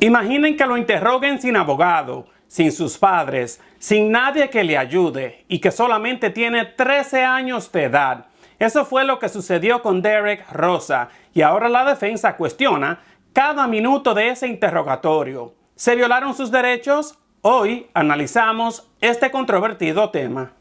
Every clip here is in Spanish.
Imaginen que lo interroguen sin abogado, sin sus padres, sin nadie que le ayude y que solamente tiene 13 años de edad. Eso fue lo que sucedió con Derek Rosa y ahora la defensa cuestiona cada minuto de ese interrogatorio. ¿Se violaron sus derechos? Hoy analizamos este controvertido tema.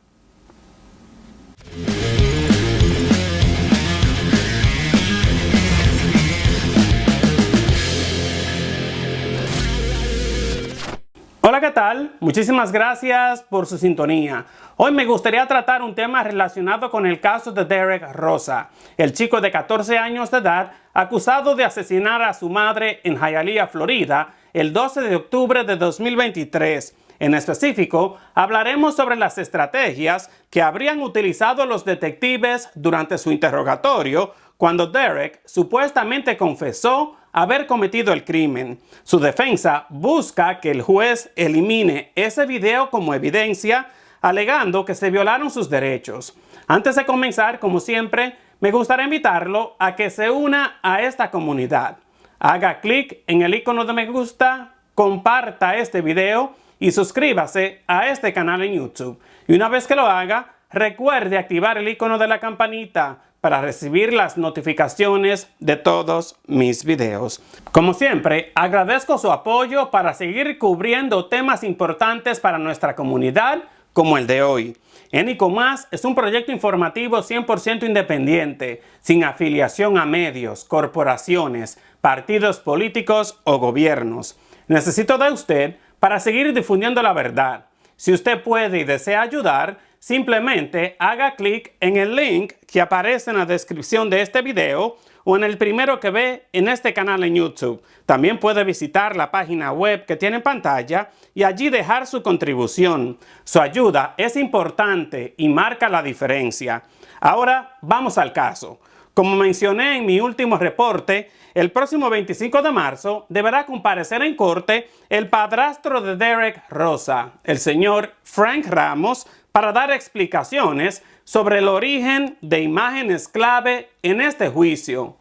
Hola, ¿qué tal? Muchísimas gracias por su sintonía. Hoy me gustaría tratar un tema relacionado con el caso de Derek Rosa, el chico de 14 años de edad acusado de asesinar a su madre en Hialeah, Florida, el 12 de octubre de 2023. En específico, hablaremos sobre las estrategias que habrían utilizado los detectives durante su interrogatorio cuando Derek supuestamente confesó haber cometido el crimen. Su defensa busca que el juez elimine ese video como evidencia, alegando que se violaron sus derechos. Antes de comenzar, como siempre, me gustaría invitarlo a que se una a esta comunidad. Haga clic en el icono de me gusta, comparta este video y suscríbase a este canal en YouTube. Y una vez que lo haga, recuerde activar el icono de la campanita para recibir las notificaciones de todos mis videos. Como siempre, agradezco su apoyo para seguir cubriendo temas importantes para nuestra comunidad como el de hoy. Enico Más es un proyecto informativo 100% independiente, sin afiliación a medios, corporaciones, partidos políticos o gobiernos. Necesito de usted para seguir difundiendo la verdad. Si usted puede y desea ayudar, simplemente haga clic en el link que aparece en la descripción de este video o en el primero que ve en este canal en YouTube. También puede visitar la página web que tiene en pantalla y allí dejar su contribución. Su ayuda es importante y marca la diferencia. Ahora vamos al caso. Como mencioné en mi último reporte, el próximo 25 de marzo deberá comparecer en corte el padrastro de Derek Rosa, el señor Frank Ramos, para dar explicaciones sobre el origen de imágenes clave en este juicio.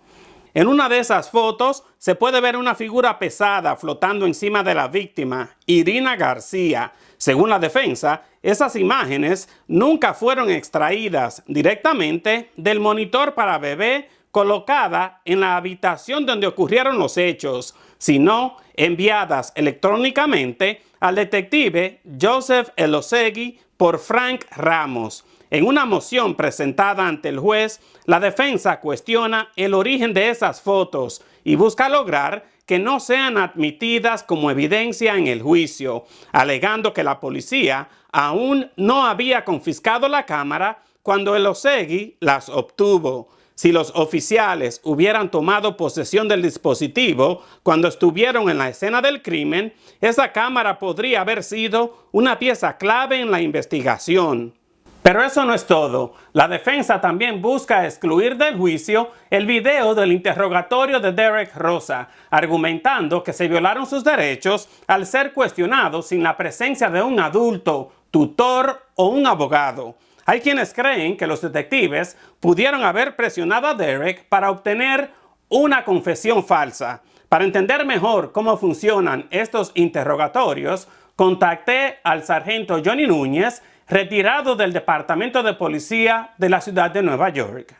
En una de esas fotos se puede ver una figura pesada flotando encima de la víctima, Irina García. Según la defensa, esas imágenes nunca fueron extraídas directamente del monitor para bebé colocada en la habitación donde ocurrieron los hechos, sino enviadas electrónicamente al detective Joseph Elosegui por Frank Ramos. En una moción presentada ante el juez, la defensa cuestiona el origen de esas fotos y busca lograr que no sean admitidas como evidencia en el juicio, alegando que la policía aún no había confiscado la cámara cuando Elosegui las obtuvo. Si los oficiales hubieran tomado posesión del dispositivo cuando estuvieron en la escena del crimen, esa cámara podría haber sido una pieza clave en la investigación. Pero eso no es todo. La defensa también busca excluir del juicio el video del interrogatorio de Derek Rosa, argumentando que se violaron sus derechos al ser cuestionado sin la presencia de un adulto, tutor o un abogado. Hay quienes creen que los detectives pudieron haber presionado a Derek para obtener una confesión falsa. Para entender mejor cómo funcionan estos interrogatorios, contacté al sargento Johnny Núñez, retirado del Departamento de Policía de la ciudad de Nueva York.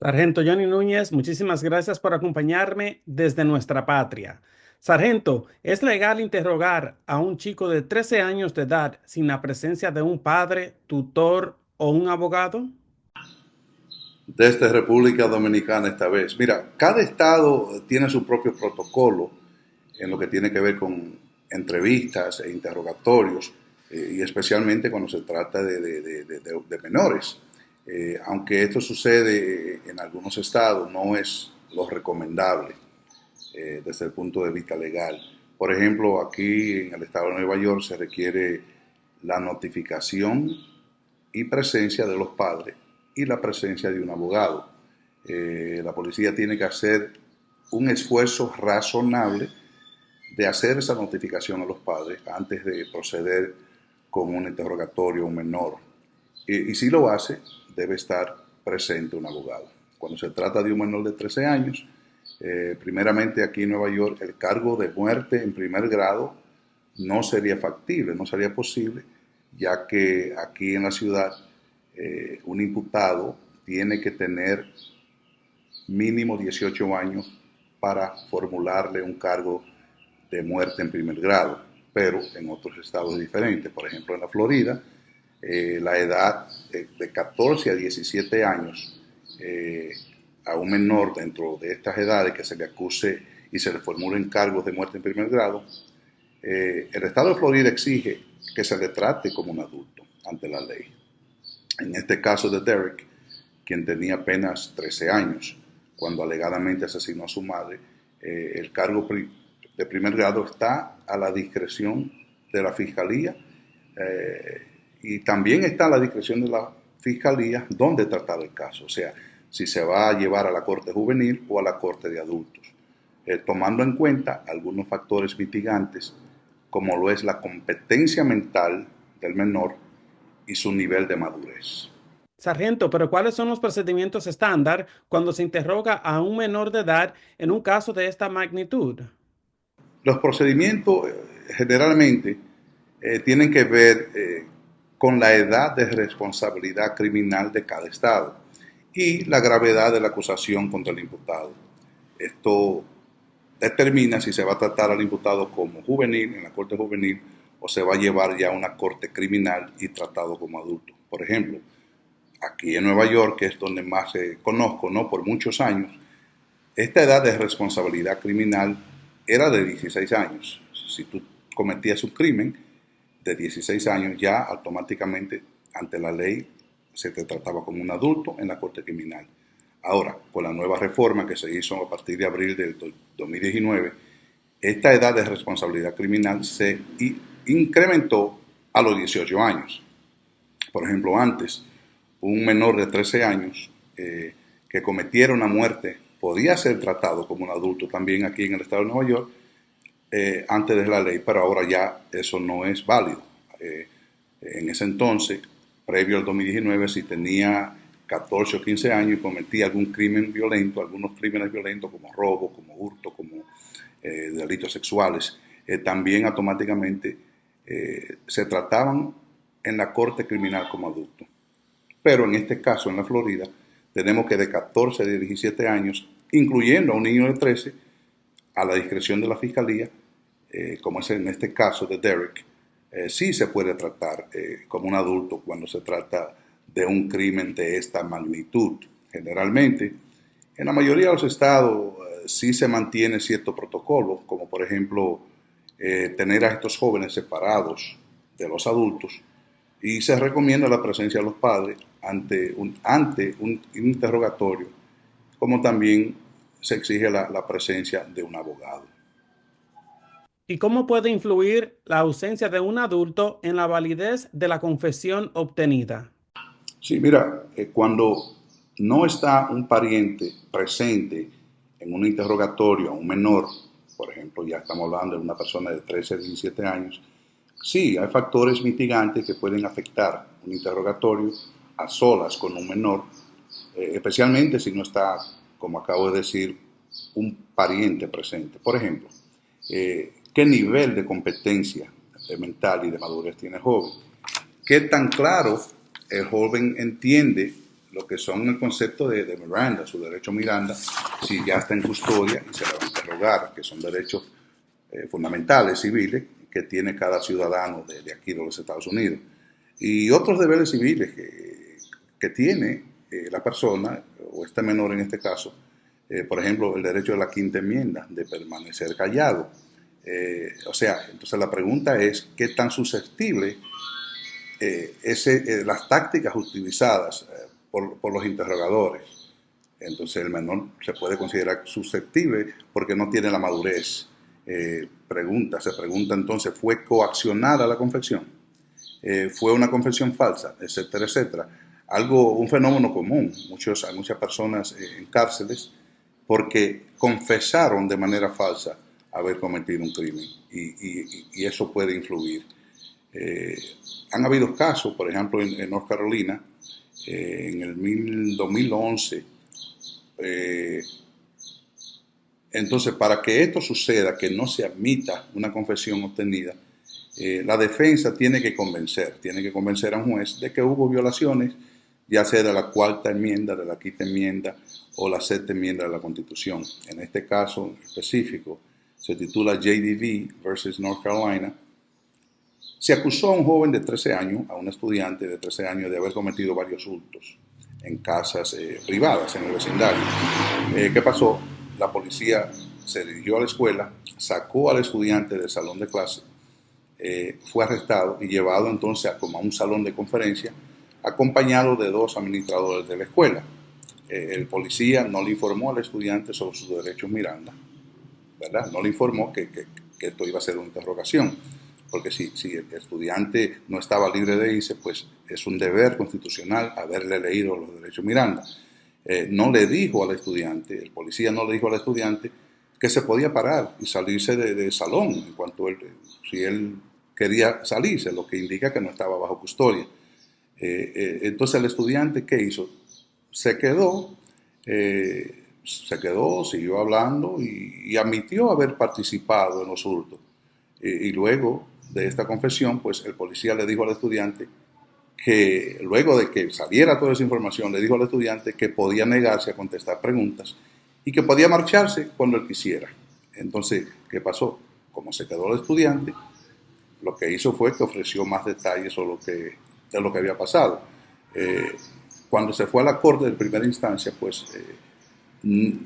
Sargento Johnny Núñez, muchísimas gracias por acompañarme desde nuestra patria. Sargento, ¿es legal interrogar a un chico de 13 años de edad sin la presencia de un padre, tutor o un abogado? Desde República Dominicana esta vez. Mira, cada estado tiene su propio protocolo en lo que tiene que ver con entrevistas e interrogatorios, y especialmente cuando se trata de menores. Aunque esto sucede en algunos estados, no es lo recomendable desde el punto de vista legal. Por ejemplo, aquí en el estado de Nueva York se requiere la notificación y presencia de los padres y la presencia de un abogado. La policía tiene que hacer un esfuerzo razonable de hacer esa notificación a los padres antes de proceder con un interrogatorio a un menor. Y si lo hace, debe estar presente un abogado. Cuando se trata de un menor de 13 años, Primeramente, aquí en Nueva York, el cargo de muerte en primer grado no sería factible, no sería posible, ya que aquí en la ciudad un imputado tiene que tener mínimo 18 años para formularle un cargo de muerte en primer grado, pero en otros estados es diferente. Por ejemplo, en la Florida, la edad de 14 a 17 años a un menor dentro de estas edades que se le acuse y se le formulen cargos de muerte en primer grado, el estado de Florida exige que se le trate como un adulto ante la ley. En este caso de Derek, quien tenía apenas 13 años, cuando alegadamente asesinó a su madre, el cargo de primer grado está a la discreción de la fiscalía y también está a la discreción de la fiscalía dónde tratar el caso, o sea, si se va a llevar a la corte juvenil o a la corte de adultos, tomando en cuenta algunos factores mitigantes como lo es la competencia mental del menor y su nivel de madurez. Sargento, pero ¿cuáles son los procedimientos estándar cuando se interroga a un menor de edad en un caso de esta magnitud? Los procedimientos generalmente tienen que ver con la edad de responsabilidad criminal de cada estado y la gravedad de la acusación contra el imputado. Esto determina si se va a tratar al imputado como juvenil en la corte juvenil o se va a llevar ya a una corte criminal y tratado como adulto. Por ejemplo, aquí en Nueva York, que es donde más conozco, ¿no? Por muchos años, esta edad de responsabilidad criminal era de 16 años. Si tú cometías un crimen de 16 años, ya automáticamente ante la ley se te trataba como un adulto en la corte criminal. Ahora, con la nueva reforma que se hizo a partir de abril del 2019, esta edad de responsabilidad criminal se incrementó a los 18 años. Por ejemplo, antes, un menor de 13 años que cometiera una muerte podía ser tratado como un adulto también aquí en el estado de Nueva York antes de la ley, pero ahora ya eso no es válido. En ese entonces, previo al 2019, si tenía 14 o 15 años y cometía algún crimen violento, algunos crímenes violentos como robo, como hurto, como delitos sexuales, también automáticamente se trataban en la corte criminal como adultos. Pero en este caso, en la Florida, tenemos que de 14 a 17 años, incluyendo a un niño de 13, a la discreción de la fiscalía, como es en este caso de Derek, sí se puede tratar como un adulto cuando se trata de un crimen de esta magnitud. Generalmente, en la mayoría de los estados sí se mantiene cierto protocolo, como por ejemplo tener a estos jóvenes separados de los adultos, y se recomienda la presencia de los padres ante un interrogatorio, como también se exige la presencia de un abogado. ¿Y cómo puede influir la ausencia de un adulto en la validez de la confesión obtenida? Sí, mira, cuando no está un pariente presente en un interrogatorio a un menor, por ejemplo, ya estamos hablando de una persona de 13 a 17 años, sí, hay factores mitigantes que pueden afectar un interrogatorio a solas con un menor, especialmente si no está, como acabo de decir, un pariente presente. Por ejemplo, ¿qué nivel de competencia mental y de madurez tiene el joven? ¿Qué tan claro el joven entiende lo que son el concepto de Miranda, su derecho Miranda, si ya está en custodia y se le va a interrogar, que son derechos fundamentales civiles que tiene cada ciudadano de aquí de los Estados Unidos? Y otros deberes civiles que tiene la persona, o este menor en este caso, por ejemplo, el derecho de la quinta enmienda, de permanecer callado. O sea, entonces la pregunta es, ¿qué tan susceptible las tácticas utilizadas por los interrogadores? Entonces el menor se puede considerar susceptible porque no tiene la madurez. Se pregunta entonces, ¿fue coaccionada la confesión? ¿Fue una confesión falsa? Etcétera, etcétera. Un fenómeno común. Hay muchas personas en cárceles porque confesaron de manera falsa haber cometido un crimen y eso puede influir. Han habido casos, por ejemplo, en North Carolina, en el 2011, Entonces, para que esto suceda, que no se admita una confesión obtenida, la defensa tiene que convencer a un juez de que hubo violaciones, ya sea de la cuarta enmienda, de la quinta enmienda o la sexta enmienda de la Constitución. En este caso específico, se titula JDV versus North Carolina. Se acusó a un joven de 13 años, a un estudiante de 13 años, de haber cometido varios hurtos en casas privadas en el vecindario. ¿Qué pasó? La policía se dirigió a la escuela, sacó al estudiante del salón de clase, fue arrestado y llevado entonces a un salón de conferencia, acompañado de dos administradores de la escuela. El policía no le informó al estudiante sobre sus derechos Miranda, ¿verdad? No le informó que esto iba a ser una interrogación, porque si el estudiante no estaba libre de irse, pues es un deber constitucional haberle leído los derechos Miranda. No le dijo al estudiante, el policía no le dijo al estudiante que se podía parar y salirse del salón en cuanto si él quería salirse, lo que indica que no estaba bajo custodia. Entonces el estudiante, ¿qué hizo? Se quedó, siguió hablando y admitió haber participado en los hurtos. Y luego de esta confesión, pues el policía le dijo al estudiante que luego de que saliera toda esa información, le dijo al estudiante que podía negarse a contestar preguntas y que podía marcharse cuando él quisiera. Entonces, ¿qué pasó? Como se quedó el estudiante, lo que hizo fue que ofreció más detalles de lo que había pasado. Cuando se fue a la corte de primera instancia, pues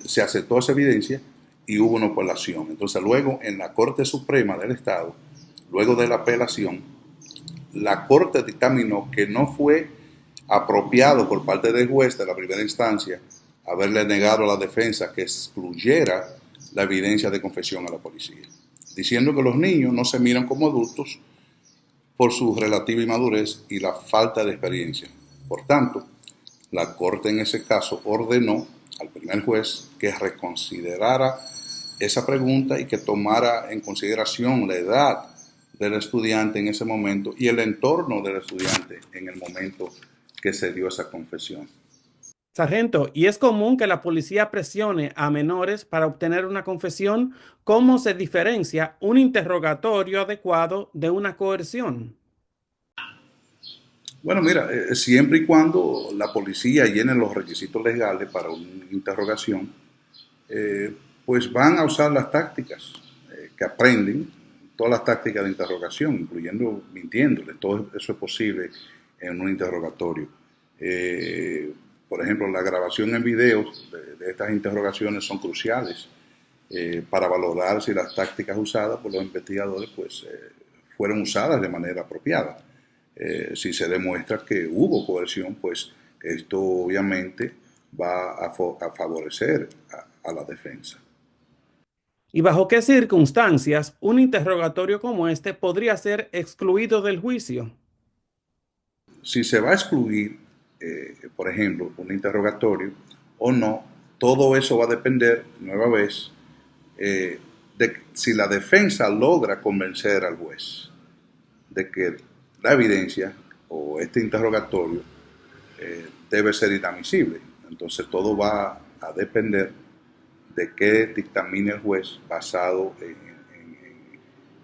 se aceptó esa evidencia y hubo una apelación. Entonces, luego en la Corte Suprema del Estado, luego de la apelación, la Corte dictaminó que no fue apropiado por parte del juez de la primera instancia haberle negado a la defensa que excluyera la evidencia de confesión a la policía, diciendo que los niños no se miran como adultos por su relativa inmadurez y la falta de experiencia. Por tanto, la Corte en ese caso ordenó al primer juez que reconsiderara esa pregunta y que tomara en consideración la edad del estudiante en ese momento y el entorno del estudiante en el momento que se dio esa confesión. Sargento, ¿y es común que la policía presione a menores para obtener una confesión? ¿Cómo se diferencia un interrogatorio adecuado de una coerción? Bueno, mira, siempre y cuando la policía llene los requisitos legales para una interrogación, pues van a usar las tácticas que aprenden, todas las tácticas de interrogación, incluyendo mintiéndole. Todo eso es posible en un interrogatorio. Por ejemplo, la grabación en video de estas interrogaciones son cruciales para valorar si las tácticas usadas por los investigadores pues, fueron usadas de manera apropiada. Si se demuestra que hubo coerción, pues esto obviamente va a favorecer a la defensa. ¿Y bajo qué circunstancias un interrogatorio como este podría ser excluido del juicio? Si se va a excluir, por ejemplo, un interrogatorio o no, todo eso va a depender, nueva vez, de si la defensa logra convencer al juez de que la evidencia o este interrogatorio debe ser inadmisible. Entonces todo va a depender de qué dictamine el juez basado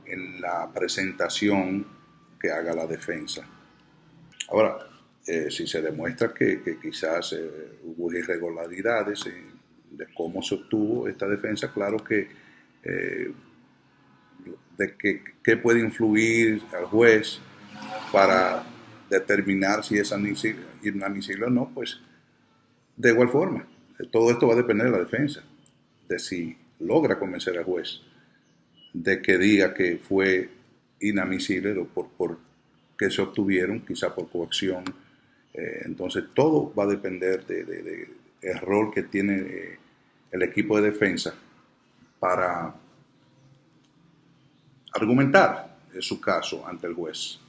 en la presentación que haga la defensa. Ahora, si se demuestra que quizás hubo irregularidades de cómo se obtuvo esta defensa, claro que de qué puede influir al juez para determinar si es inadmisible o no, pues de igual forma, todo esto va a depender de la defensa, de si logra convencer al juez de que diga que fue inadmisible o por que se obtuvieron, quizá por coacción. Entonces todo va a depender del rol que tiene el equipo de defensa para argumentar su caso ante el juez.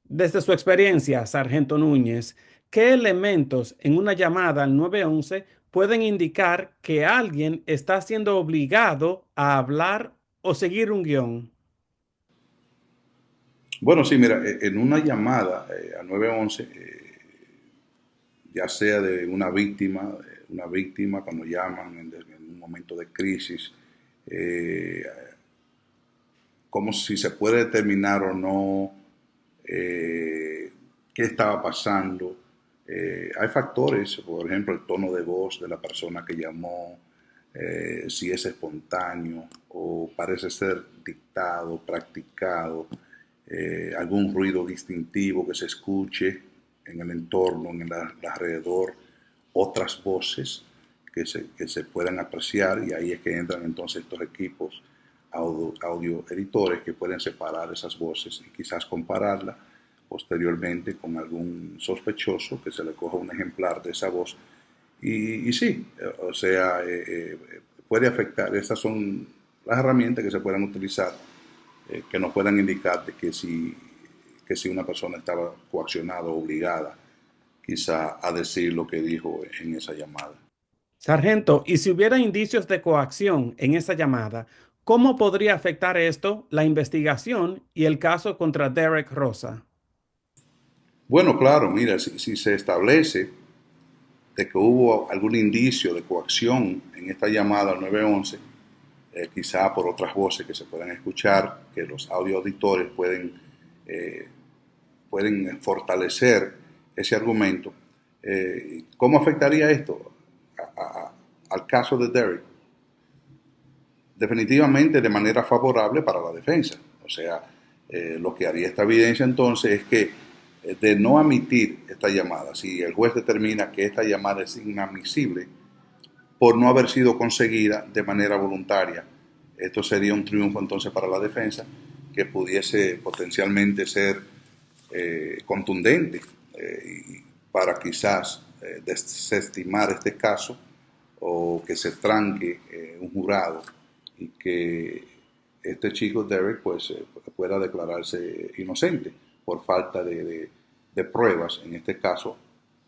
Desde su experiencia, Sargento Núñez, ¿qué elementos en una llamada al 911 pueden indicar que alguien está siendo obligado a hablar o seguir un guión? Bueno, sí, mira, en una llamada al 911, ya sea de una víctima cuando llaman en momento de crisis, como si se puede determinar o no qué estaba pasando. Hay factores, por ejemplo, el tono de voz de la persona que llamó, si es espontáneo o parece ser dictado, practicado, algún ruido distintivo que se escuche en el entorno, en el alrededor, otras voces que se puedan apreciar, y ahí es que entran entonces estos equipos audio editores que pueden separar esas voces y quizás compararla posteriormente con algún sospechoso, que se le coja un ejemplar de esa voz y sí, o sea, puede afectar. Estas son las herramientas que se pueden utilizar, que nos puedan indicar de que si una persona estaba coaccionada o obligada quizá a decir lo que dijo en esa llamada. Sargento, y si hubiera indicios de coacción en esa llamada, ¿cómo podría afectar esto la investigación y el caso contra Derek Rosa? Bueno, claro, mira, si se establece de que hubo algún indicio de coacción en esta llamada al 911, quizá por otras voces que se puedan escuchar, que los audio auditores pueden fortalecer ese argumento. ¿Cómo afectaría esto al caso de Derek? Definitivamente de manera favorable para la defensa. O sea, lo que haría esta evidencia entonces es que de no admitir esta llamada, si el juez determina que esta llamada es inadmisible por no haber sido conseguida de manera voluntaria, esto sería un triunfo entonces para la defensa, que pudiese potencialmente ser contundente para quizás desestimar este caso, o que se tranque un jurado y que este chico Derek pues pueda declararse inocente por falta de pruebas, en este caso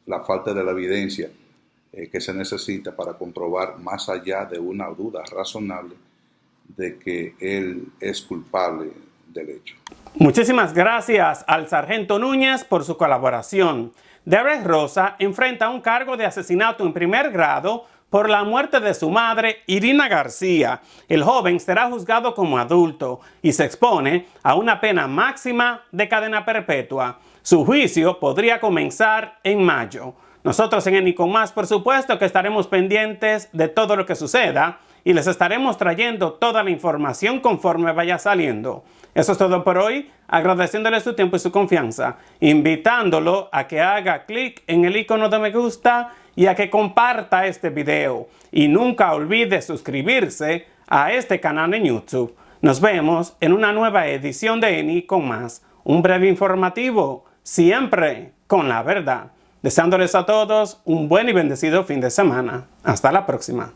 la falta de la evidencia que se necesita para comprobar, más allá de una duda razonable, de que él es culpable del hecho. Muchísimas gracias al sargento Núñez por su colaboración. Derek Rosa enfrenta un cargo de asesinato en primer grado por la muerte de su madre, Irina García. El joven será juzgado como adulto y se expone a una pena máxima de cadena perpetua. Su juicio podría comenzar en mayo. Nosotros en Enicom+, por supuesto que estaremos pendientes de todo lo que suceda y les estaremos trayendo toda la información conforme vaya saliendo. Eso es todo por hoy, agradeciéndole su tiempo y su confianza, invitándolo a que haga clic en el icono de me gusta y a que comparta este video. Y nunca olvide suscribirse a este canal en YouTube. Nos vemos en una nueva edición de Enicom+, un breve informativo, siempre con la verdad. Deseándoles a todos un buen y bendecido fin de semana. Hasta la próxima.